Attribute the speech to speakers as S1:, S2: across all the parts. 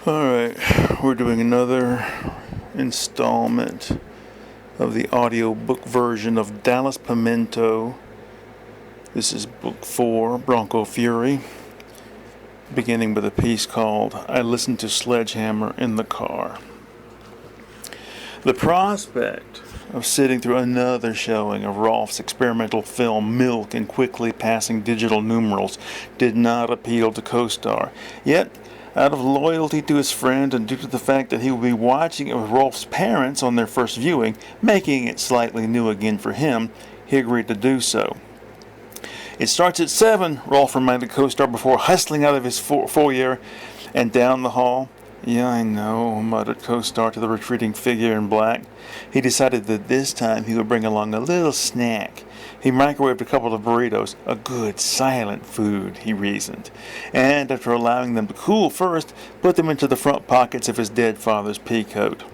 S1: Alright, we're doing another installment of the audiobook version of Dallas Pimiento. This is book 4, Bronco Fury, beginning with a piece called I Listened to Sledgehammer in the Car. The prospect of sitting through another showing of Rolf's experimental film Milk in quickly passing digital numerals did not appeal to co-star. Yet, out of loyalty to his friend and due to the fact that he would be watching it with Rolf's parents on their first viewing, making it slightly new again for him, he agreed to do so. It starts at 7, Rolf reminded co-star before hustling out of his foyer and down the hall. Yeah, I know, muttered co-star to the retreating figure in black. He decided that this time he would bring along a little snack. He microwaved a couple of burritos, a good, silent food, he reasoned, and after allowing them to cool first, put them into the front pockets of his dead father's pea coat.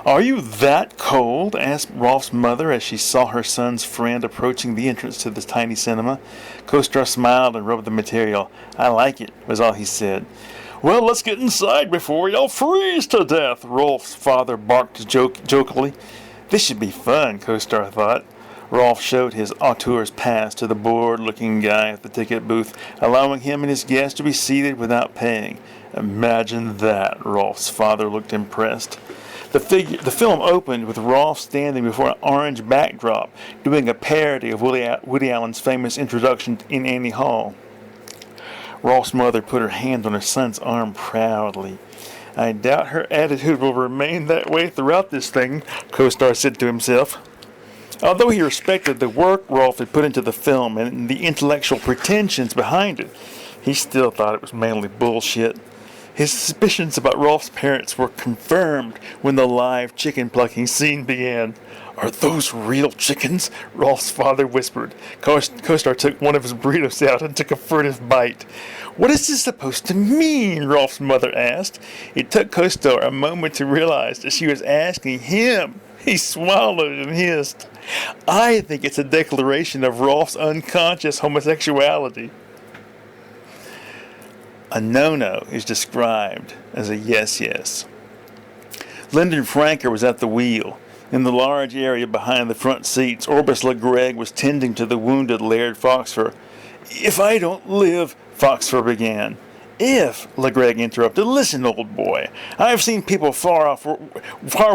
S1: "Are you that cold?" asked Rolf's mother as she saw her son's friend approaching the entrance to the tiny cinema. Co-star smiled and rubbed the material. "I like it," was all he said. "Well, let's get inside before we all freeze to death," Rolf's father barked jokingly. This should be fun, co-star thought. Rolf showed his auteur's pass to the bored-looking guy at the ticket booth, allowing him and his guest to be seated without paying. Imagine that, Rolf's father looked impressed. The film opened with Rolf standing before an orange backdrop, doing a parody of Woody Allen's famous introduction in Annie Hall. Rolf's mother put her hand on her son's arm proudly. "I doubt her attitude will remain that way throughout this thing," co-star said to himself. Although he respected the work Rolf had put into the film and the intellectual pretensions behind it, he still thought it was mainly bullshit. His suspicions about Rolf's parents were confirmed when the live chicken-plucking scene began. "Are those real chickens?" Rolf's father whispered. Co-star took one of his burritos out and took a furtive bite. "What is this supposed to mean?" Rolf's mother asked. It took co-star a moment to realize that she was asking him. He swallowed and hissed. "I think it's a declaration of Rolf's unconscious homosexuality." A no-no is described as a yes-yes. Lyndon Franker was at the wheel. In the large area behind the front seats, Orbis LeGreg was tending to the wounded Laird Foxfur. "If I don't live," Foxfur began. "If," LeGreg interrupted. "Listen, old boy. I've seen people far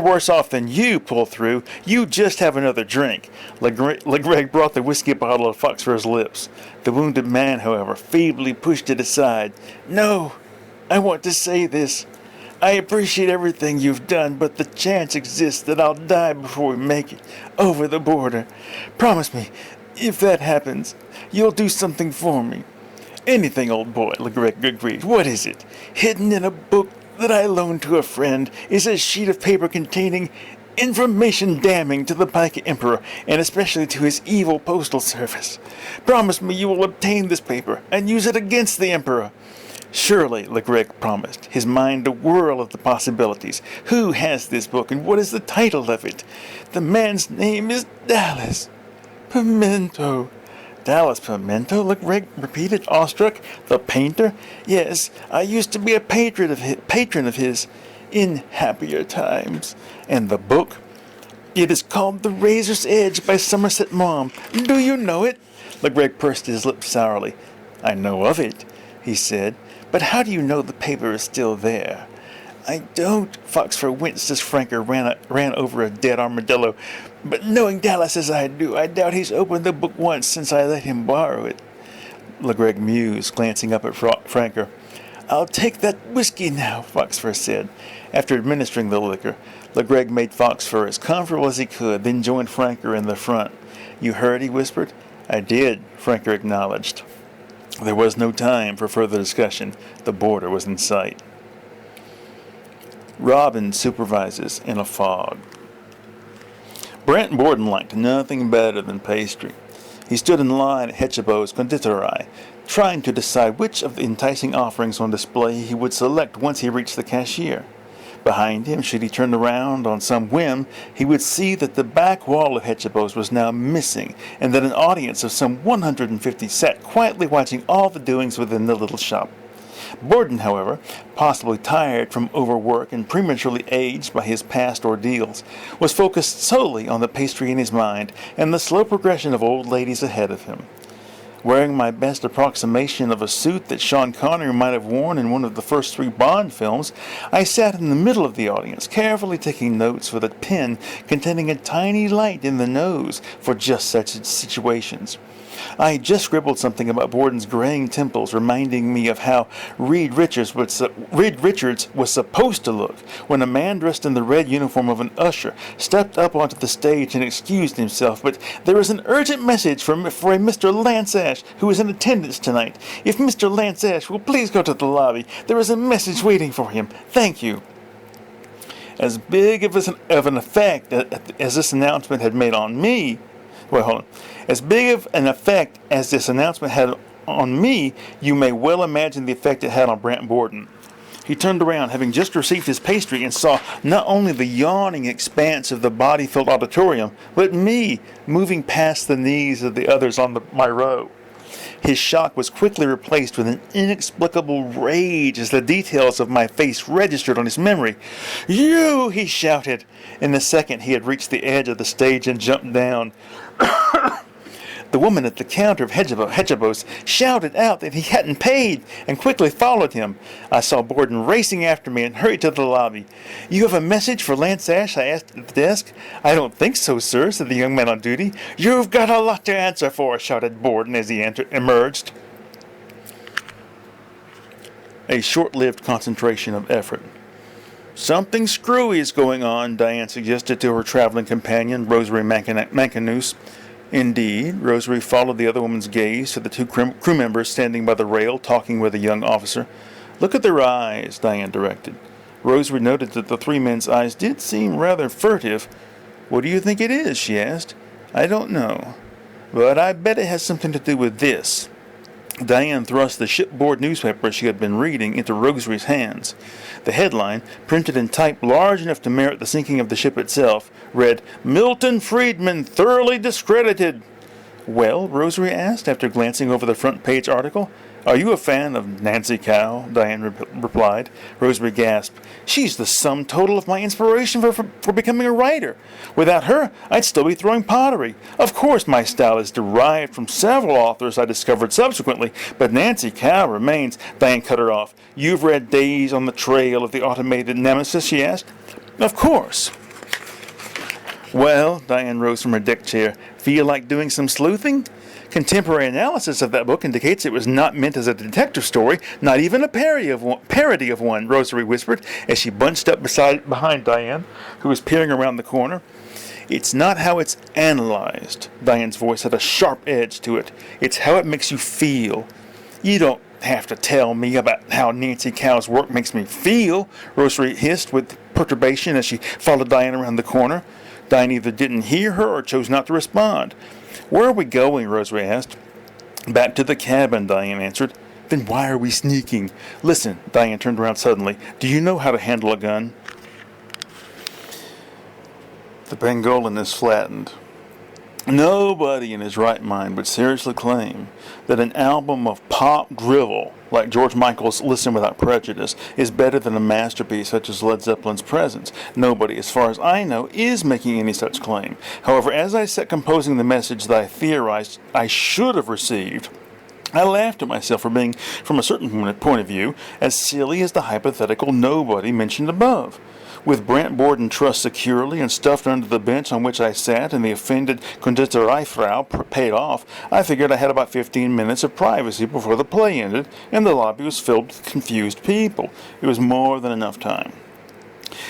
S1: worse off than you pull through. You just have another drink." LeGreg brought the whiskey bottle to Foxfur's lips. The wounded man, however, feebly pushed it aside. "No, I want to say this. I appreciate everything you've done, but the chance exists that I'll die before we make it over the border. Promise me, if that happens, you'll do something for me." "Anything, old boy," LeGreg agreed. "What is it?" "Hidden in a book that I loaned to a friend is a sheet of paper containing information damning to the Pike Emperor, and especially to his evil postal service. Promise me you will obtain this paper and use it against the Emperor." "Surely," LeGreg promised, his mind a whirl of the possibilities. "Who has this book, and what is the title of it?" "The man's name is Dallas Pimiento." "Dallas Pimiento?" LeGreg repeated, awestruck. "The painter?" "Yes, I used to be a patron of his in happier times." "And the book?" "It is called The Razor's Edge by Somerset Maugham. Do you know it?" LeGreg pursed his lips sourly. "I know of it," he said. "But how do you know the paper is still there?" "I don't," Foxfur winced as Franker ran over a dead armadillo. "But knowing Dallas as I do, I doubt he's opened the book once since I let him borrow it." LeGreg mused, glancing up at Franker. "I'll take that whiskey now," Foxfur said. After administering the liquor, LeGreg made Foxfur as comfortable as he could, then joined Franker in the front. "You heard?" he whispered. "I did," Franker acknowledged. There was no time for further discussion. The border was in sight. Robin supervises in a fog. Brent Borden liked nothing better than pastry. He stood in line at Hechabo's conditorei, trying to decide which of the enticing offerings on display he would select once he reached the cashier. Behind him, should he turn around on some whim, he would see that the back wall of Hechabo's was now missing, and that an audience of some 150 sat quietly watching all the doings within the little shop. Borden, however, possibly tired from overwork and prematurely aged by his past ordeals, was focused solely on the pastry in his mind and the slow progression of old ladies ahead of him. Wearing my best approximation of a suit that Sean Connery might have worn in one of the first 3 Bond films, I sat in the middle of the audience, carefully taking notes with a pen containing a tiny light in the nose for just such situations. I had just scribbled something about Borden's graying temples, reminding me of how Reed Richards was supposed to look when a man dressed in the red uniform of an usher stepped up onto the stage and excused himself. But there is an urgent message for a Mr. Lance Ash, who is in attendance tonight. If Mr. Lance Ash will please go to the lobby, there is a message waiting for him. Thank you. As big of an effect as this announcement had made on me, as big of an effect as this announcement had on me, you may well imagine the effect it had on Brant Borden. He turned around, having just received his pastry, and saw not only the yawning expanse of the body-filled auditorium, but me moving past the knees of the others on my row. His shock was quickly replaced with an inexplicable rage as the details of my face registered on his memory. "You!" he shouted. In a second he had reached the edge of the stage and jumped down. The woman at the counter of Hejabos shouted out that he hadn't paid and quickly followed him. I saw Borden racing after me and hurried to the lobby. "You have a message for Lance Ash?" I asked at the desk. "I don't think so, sir," said the young man on duty. "You've got a lot to answer for," shouted Borden as he emerged. A short-lived concentration of effort. "Something screwy is going on," Diane suggested to her traveling companion, Rosary Mancanuse. Indeed, Rosary followed the other woman's gaze to the 2 crew members standing by the rail talking with a young officer. "Look at their eyes," Diane directed. Rosary noted that the 3 men's eyes did seem rather furtive. "What do you think it is?" she asked. "I don't know, but I bet it has something to do with this." Diane thrust the shipboard newspaper she had been reading into Rosary's hands. The headline, printed in type large enough to merit the sinking of the ship itself, read, "Milton Friedman thoroughly discredited." "Well?" Rosary asked, after glancing over the front page article. "Are you a fan of Nancy Cow?" Diane replied. Rosary gasped. "She's the sum total of my inspiration for becoming a writer. Without her, I'd still be throwing pottery. Of course my style is derived from several authors I discovered subsequently, but Nancy Cow remains." Diane cut her off. "You've read Days on the Trail of the Automated Nemesis?" she asked. "Of course." "Well," Diane rose from her deck chair, "feel like doing some sleuthing?" Contemporary analysis of that book indicates it was not meant as a detective story, not even a parody of one, Rosary whispered as she bunched up behind Diane, who was peering around the corner. "It's not how it's analyzed." Diane's voice had a sharp edge to it. "It's how it makes you feel." "You don't have to tell me about how Nancy Cow's work makes me feel," Rosary hissed with perturbation as she followed Diane around the corner. Diane either didn't hear her or chose not to respond. "Where are we going?" Rosary asked. "Back to the cabin," Diane answered. "Then why are we sneaking? Listen," Diane turned around suddenly. "Do you know how to handle a gun?" The pangolin is flattened. Nobody in his right mind would seriously claim that an album of pop drivel, like George Michael's Listen Without Prejudice, is better than a masterpiece such as Led Zeppelin's Presence. Nobody, as far as I know, is making any such claim. However, as I sat composing the message that I theorized I should have received, I laughed at myself for being, from a certain point of view, as silly as the hypothetical nobody mentioned above. With Brant Borden trussed securely and stuffed under the bench on which I sat and the offended Konditoreifrau paid off, I figured I had about 15 minutes of privacy before the play ended and the lobby was filled with confused people. It was more than enough time.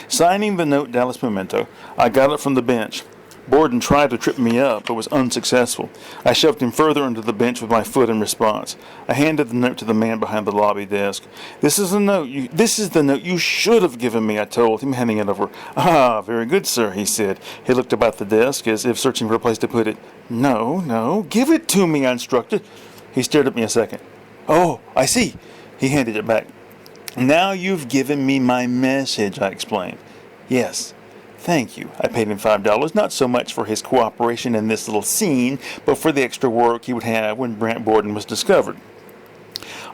S1: Signing the note Dallas Pimiento, I got up from the bench. Borden tried to trip me up, but was unsuccessful. I shoved him further under the bench with my foot in response. I handed the note to the man behind the lobby desk. This is the note you should have given me," I told him, handing it over. "Ah, very good, sir," he said. He looked about the desk as if searching for a place to put it. No, give it to me," I instructed. He stared at me a second. "Oh, I see." He handed it back. "Now you've given me my message," I explained. "Yes. Thank you." I paid him $5, not so much for his cooperation in this little scene, but for the extra work he would have when Brant Borden was discovered.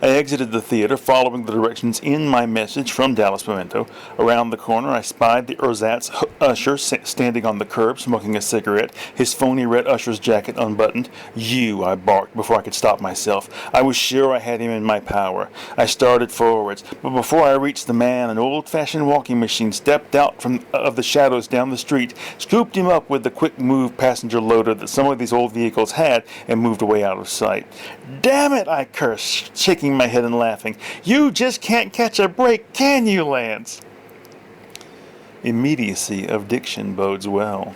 S1: I exited the theater, following the directions in my message from Dallas Pimiento. Around the corner, I spied the ersatz usher standing on the curb, smoking a cigarette, his phony red usher's jacket unbuttoned. "You," I barked before I could stop myself. I was sure I had him in my power. I started forwards, but before I reached the man, an old-fashioned walking machine stepped out of the shadows down the street, scooped him up with the quick-move passenger loader that some of these old vehicles had, and moved away out of sight. "Damn it!" I cursed, shaking my head and laughing. "You just can't catch a break, can you, Lance?" Immediacy of diction bodes well.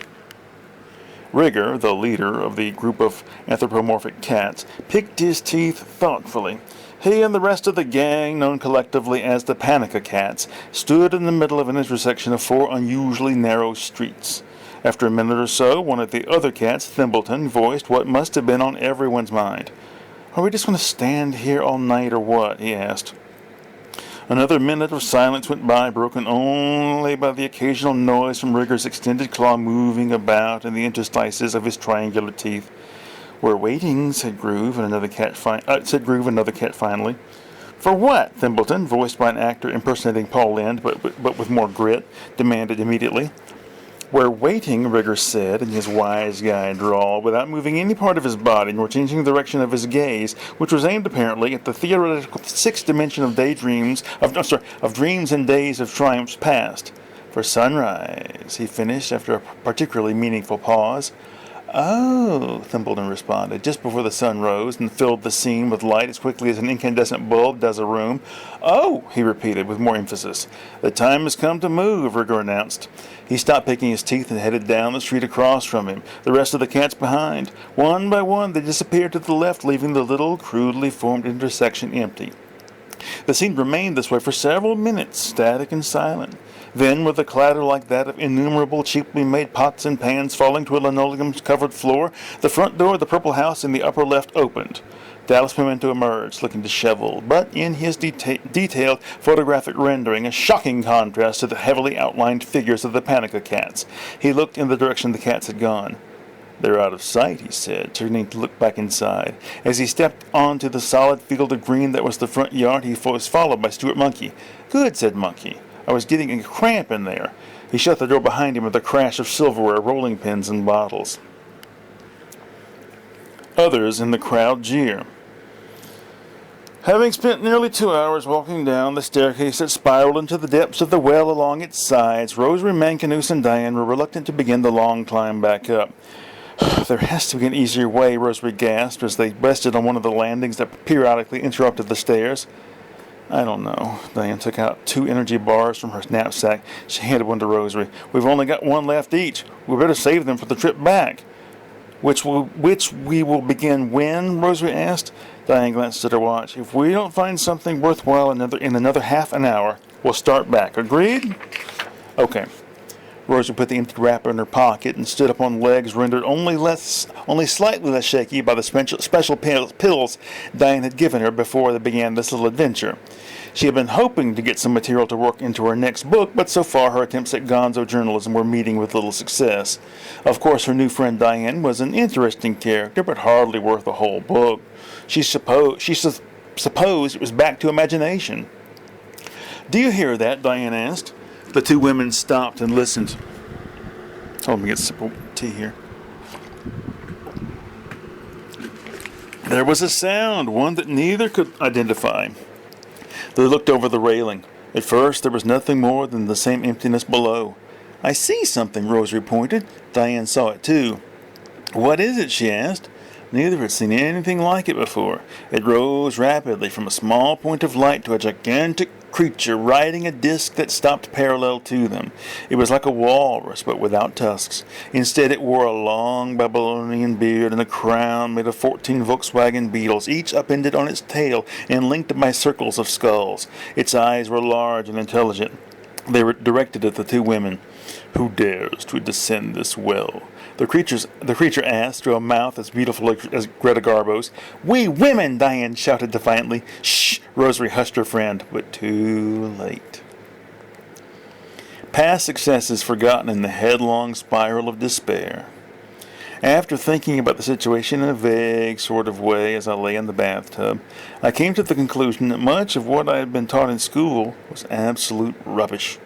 S1: Rigger, the leader of the group of anthropomorphic cats, picked his teeth thoughtfully. He and the rest of the gang, known collectively as the Panica Cats, stood in the middle of an intersection of 4 unusually narrow streets. After a minute or so, one of the other cats, Thimbleton, voiced what must have been on everyone's mind. "Are we just going to stand here all night or what?" he asked. Another minute of silence went by, broken only by the occasional noise from Rigger's extended claw moving about in the interstices of his triangular teeth. "We're waiting," said Groove, another cat finally. "For what?" Thimbleton, voiced by an actor impersonating Paul Lynde, but with more grit, demanded immediately. "We're waiting," Rigger said in his wise guy drawl, without moving any part of his body nor changing the direction of his gaze, which was aimed apparently at the theoretical sixth dimension of dreams and days of triumphs past. "For sunrise," he finished after a particularly meaningful pause. "Oh," Thimbleton responded, just before the sun rose and filled the scene with light as quickly as an incandescent bulb does a room. "Oh," he repeated with more emphasis. "The time has come to move," Rigger announced. He stopped picking his teeth and headed down the street across from him, the rest of the cats behind. One by one, they disappeared to the left, leaving the little, crudely formed intersection empty. The scene remained this way for several minutes, static and silent. Then, with a clatter like that of innumerable cheaply made pots and pans falling to a linoleum-covered floor, the front door of the purple house in the upper left opened. Dallas Pimiento emerged, looking disheveled, but in his detailed photographic rendering, a shocking contrast to the heavily outlined figures of the Panica Cats. He looked in the direction the cats had gone. "They're out of sight," he said, turning to look back inside. As he stepped onto the solid field of green that was the front yard, he was followed by Stuart Monkey. "Good," said Monkey. "I was getting a cramp in there." He shut the door behind him with a crash of silverware, rolling pins, and bottles. Others in the crowd jeer. Having spent nearly 2 hours walking down the staircase that spiraled into the depths of the well along its sides, Rosary, Mancanus, and Diane were reluctant to begin the long climb back up. "There has to be an easier way," Rosary gasped as they rested on one of the landings that periodically interrupted the stairs. "I don't know." Diane took out 2 energy bars from her knapsack. She handed one to Rosary. "We've only got 1 left each. We better save them for the trip back." Which we will begin when?" Rosary asked. Diane glanced at her watch. "If we don't find something worthwhile in another half an hour, we'll start back. Agreed?" "Okay." Rosary put the empty wrapper in her pocket and stood up on legs rendered only slightly less shaky by the special pills Diane had given her before they began this little adventure. She had been hoping to get some material to work into her next book, but so far her attempts at gonzo journalism were meeting with little success. Of course, her new friend Diane was an interesting character, but hardly worth a whole book. She supposed it was back to imagination. "Do you hear that?" Diane asked. The 2 women stopped and listened. Let me get a sip of tea here. There was a sound, one that neither could identify. They looked over the railing. At first, there was nothing more than the same emptiness below. "I see something," Rosary pointed. Diane saw it too. "What is it?" she asked. Neither had seen anything like it before. It rose rapidly from a small point of light to a gigantic creature riding a disc that stopped parallel to them. It was like a walrus, but without tusks. Instead, it wore a long Babylonian beard and a crown made of 14 Volkswagen Beetles, each upended on its tail and linked by circles of skulls. Its eyes were large and intelligent. They were directed at the 2 women. "Who dares to descend this well?" The creature asked, through a mouth as beautiful as Greta Garbo's. "We women!" Diane shouted defiantly. "Shh!" Rosary hushed her friend, but too late. Past successes forgotten in the headlong spiral of despair. After thinking about the situation in a vague sort of way as I lay in the bathtub, I came to the conclusion that much of what I had been taught in school was absolute rubbish.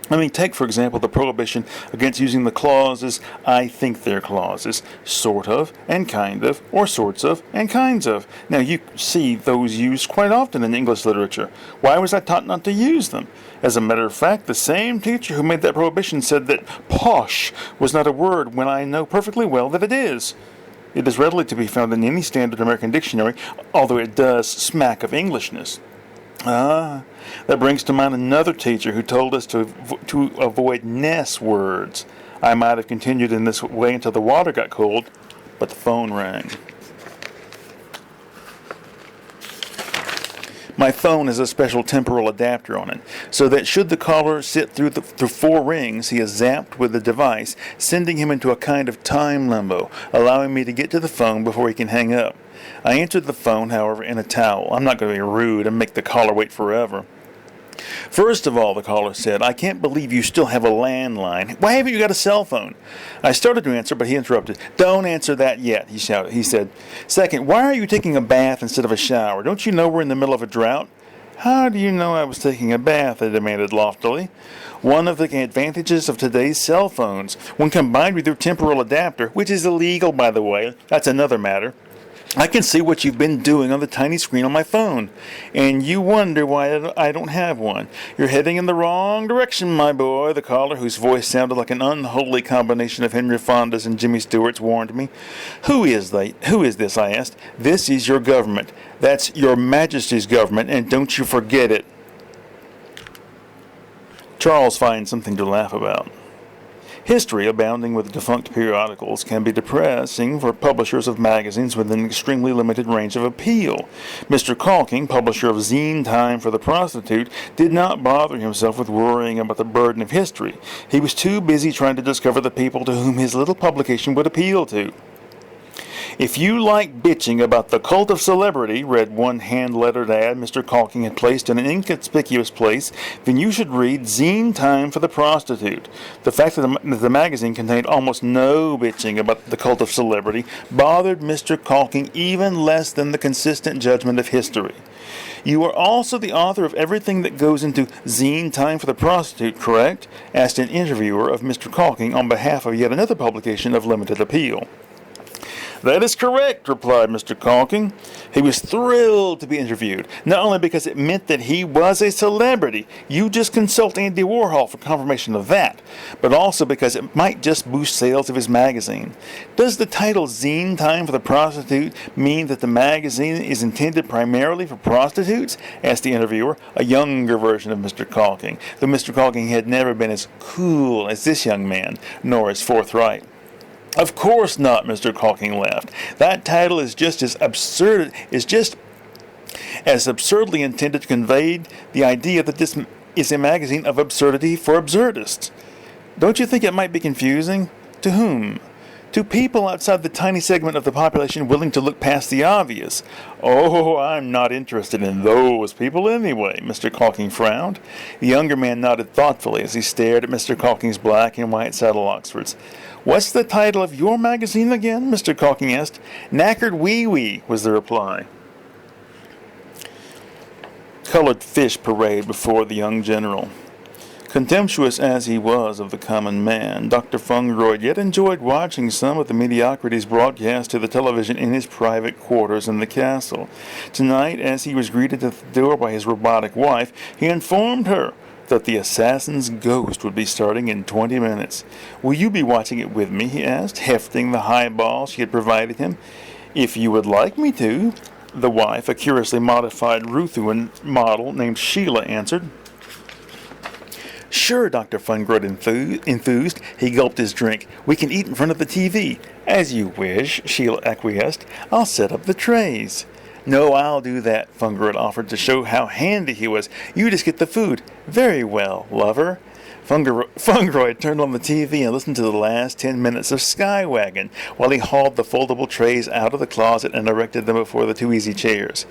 S1: I mean, take, for example, the prohibition against using the clauses, I think they're clauses, sort of, and kind of, or sorts of, and kinds of. Now, you see those used quite often in English literature. Why was I taught not to use them? As a matter of fact, the same teacher who made that prohibition said that posh was not a word when I know perfectly well that it is. It is readily to be found in any standard American dictionary, although it does smack of Englishness. That brings to mind another teacher who told us to avoid ness words. I might have continued in this way until the water got cold, but the phone rang. My phone has a special temporal adapter on it, so that should the caller sit through 4 rings, he is zapped with the device, sending him into a kind of time limbo, allowing me to get to the phone before he can hang up. I answered the phone, however, in a towel. I'm not going to be rude and make the caller wait forever. First of all, the caller said, I can't believe you still have a landline. Why haven't you got a cell phone? I started to answer, but he interrupted. Don't answer that yet, he shouted. He said, Second, why are you taking a bath instead of a shower? Don't you know we're in the middle of a drought? How do you know I was taking a bath? I demanded loftily. One of the advantages of today's cell phones, when combined with your temporal adapter, which is illegal, by the way, that's another matter, I can see what you've been doing on the tiny screen on my phone, and you wonder why I don't have one. You're heading in the wrong direction, my boy, the caller, whose voice sounded like an unholy combination of Henry Fonda's and Jimmy Stewart's, warned me. Who is this, I asked. This is your government. That's your Majesty's government, and don't you forget it. Charles finds something to laugh about. History, abounding with defunct periodicals, can be depressing for publishers of magazines with an extremely limited range of appeal. Mr. Calking, publisher of Zine Time for the Prostitute, did not bother himself with worrying about the burden of history. He was too busy trying to discover the people to whom his little publication would appeal to. If you like bitching about the cult of celebrity, read one hand-lettered ad Mr. Calking had placed in an inconspicuous place, then you should read Zine Time for the Prostitute. The fact that the magazine contained almost no bitching about the cult of celebrity bothered Mr. Calking even less than the consistent judgment of history. You are also the author of everything that goes into Zine Time for the Prostitute, correct? Asked an interviewer of Mr. Calking on behalf of yet another publication of limited appeal. That is correct, replied Mr. Calking. He was thrilled to be interviewed, not only because it meant that he was a celebrity, you just consult Andy Warhol for confirmation of that, but also because it might just boost sales of his magazine. Does the title Zine Time for the Prostitute mean that the magazine is intended primarily for prostitutes? Asked the interviewer, a younger version of Mr. Calking, though Mr. Calking had never been as cool as this young man, nor as forthright. Of course not, Mr. Calking laughed. That title is just as absurd, as absurdly intended to convey the idea that this is a magazine of absurdity for absurdists. Don't you think it might be confusing? To whom? To people outside the tiny segment of the population willing to look past the obvious. Oh, I'm not interested in those people anyway, Mr. Calking frowned. The younger man nodded thoughtfully as he stared at Mr. Calking's black and white saddle Oxfords. What's the title of your magazine again? Mr. Calking asked. Knackered Wee Wee, was the reply. Colored fish parade before the young general. Contemptuous as he was of the common man, Dr. Fungroyd yet enjoyed watching some of the mediocrities broadcast to the television in his private quarters in the castle. Tonight, as he was greeted at the door by his robotic wife, he informed her that the assassin's ghost would be starting in 20 minutes. Will you be watching it with me? He asked, hefting the highball she had provided him. If you would like me to, the wife, a curiously modified Ruthuan model named Sheila, answered. Sure, Dr. Fungroyd enthused. He gulped his drink. We can eat in front of the TV. As you wish, Sheila acquiesced. I'll set up the trays. No, I'll do that, Fungroyd offered to show how handy he was. You just get the food. Very well, lover. Fungroid turned on the TV and listened to the last 10 minutes of Skywagon while he hauled the foldable trays out of the closet and erected them before the two easy chairs.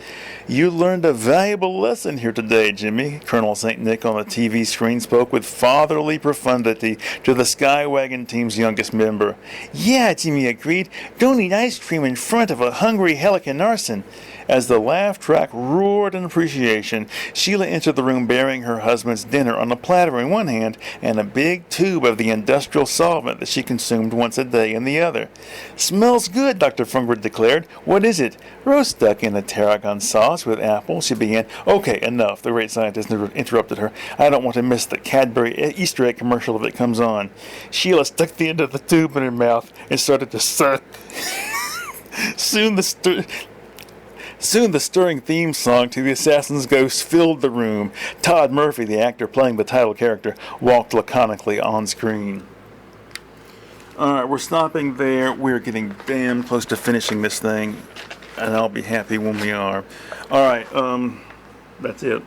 S1: "You learned a valuable lesson here today, Jimmy," Colonel St. Nick on the TV screen spoke with fatherly profundity to the Skywagon team's youngest member. "Yeah," Jimmy agreed. "Don't eat ice cream in front of a hungry Helicanarson." As the laugh track roared in appreciation, Sheila entered the room bearing her husband's dinner on a platter in one hand and a big tube of the industrial solvent that she consumed once a day in the other. "Smells good," Dr. Fungoid declared. "What is it?" "Roast duck in a tarragon sauce with apple," she began. "Okay, enough," the great scientist interrupted her. "I don't want to miss the Cadbury Easter egg commercial if it comes on." Sheila stuck the end of the tube in her mouth and started to suck. Soon the stirring theme song to The Assassin's Ghost filled the room. Todd Murphy, the actor playing the title character, walked laconically on screen. Alright, we're stopping there. We're getting damn close to finishing this thing, and I'll be happy when we are. Alright, that's it.